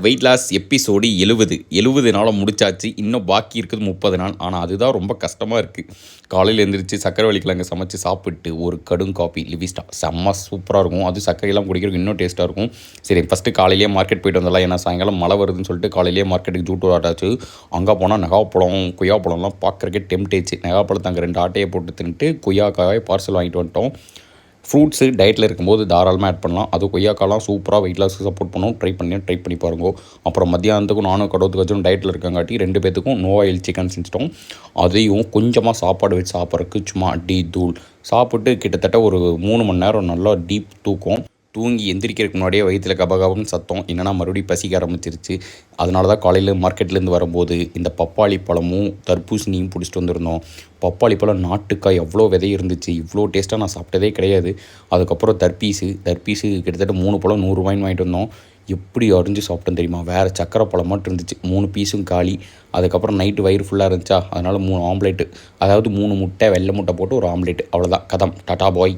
Weight loss episode 70 நாளை முடிச்சாச்சு. இன்னும் பாக்கி இருக்குது 30 நாள். ஆனால் அதுதான் ரொம்ப கஷ்டமாக இருக்குது. காலையில் எழுந்திரிச்சு சக்கரவள்ளி கிழங்கு சமைச்சு சாப்பிட்டு ஒரு கடும் காப்பி லிவிஸ்டா செம்ம சூப்பராக இருக்கும். அது சர்க்கரையெல்லாம் குடிக்கிறதுக்கு இன்னும் டேஸ்ட்டாக இருக்கும். சரி, ஃபஸ்ட்டு காலையிலேயே மார்க்கெட் போய்ட்டு வந்துடலாம். ஏன்னா சாயங்காலம் மழை வருதுன்னு சொல்லிட்டு காலையிலேயே மார்க்கெட்டுக்கு ஜூட்டு ஆட்டாச்சு. அங்கே போனால் நெகாப்பழம் கொய்யாப்பழம்லாம் பார்க்குறக்கே டெம்டேச்சு. நெகாப்பழத்தை அங்கே 2 ஆட்டையை போட்டு தின்ட்டு கொய்யாக்காய் பார்சல் வாங்கிட்டு வந்துட்டோம். ஃப்ரூட்ஸு டயட்டில் இருக்கும்போது தாராளமாக ஆட் பண்ணலாம். அதுவும் கொய்யாக்காலாம் சூப்பராக வெயிட் லாஸுக்கு சப்போர்ட் பண்ணும். ட்ரை பண்ணி பாருங்க. அப்புறம் மத்தியானத்துக்கும் நானும் கடவுத்துக்கு வச்சும் டயட்டில் இருக்கங்காட்டி 2 பேத்துக்கும் நோ ஆயில் சிக்கன் செஞ்சிட்டோம். அதையும் கொஞ்சமாக சாப்பாடு வச்சு சாப்பிட்றதுக்கு சும்மா அடி தூள் சாப்பிட்டு கிட்டத்தட்ட ஒரு 3 மணி நேரம் நல்லா டீப் தூக்கம். தூங்கி எந்திரிக்கிறதுக்கு முன்னாடியே வயிற்றில் கபகபன்னு சத்தம். என்னென்னா மறுபடியும் பசிக்க ஆரம்பிச்சிருச்சு. அதனால தான் காலையில் மார்க்கெட்லேருந்து வரும்போது இந்த பப்பாளி பழமும் தர்பூசணியும் பிடிச்சிட்டு வந்திருந்தோம். பப்பாளி பழம் நாட்டுக்காய் எவ்வளோ விதை இருந்துச்சு. இவ்வளோ டேஸ்ட்டாக நான் சாப்பிட்டதே கிடையாது. அதுக்கப்புறம் தர்பீஸு கிட்டத்தட்ட 3 பழம் 100 ரூபாய்ன்னு வாங்கிட்டு வந்தோம். எப்படி அரிஞ்சு சாப்பிட்டோம் தெரியுமா? வேறு சக்கரை பழம் மட்டும் இருந்துச்சு. 3 பீஸும் காலி. அதுக்கப்புறம் நைட்டு வயிறு ஃபுல்லாக இருந்துச்சா, அதனால் 3 ஆம்லேட்டு, அதாவது 3 முட்டை வெள்ளை முட்டை போட்டு ஒரு ஆம்லேட்டு. அவ்வளோதான் கதம். டாடா பாய்.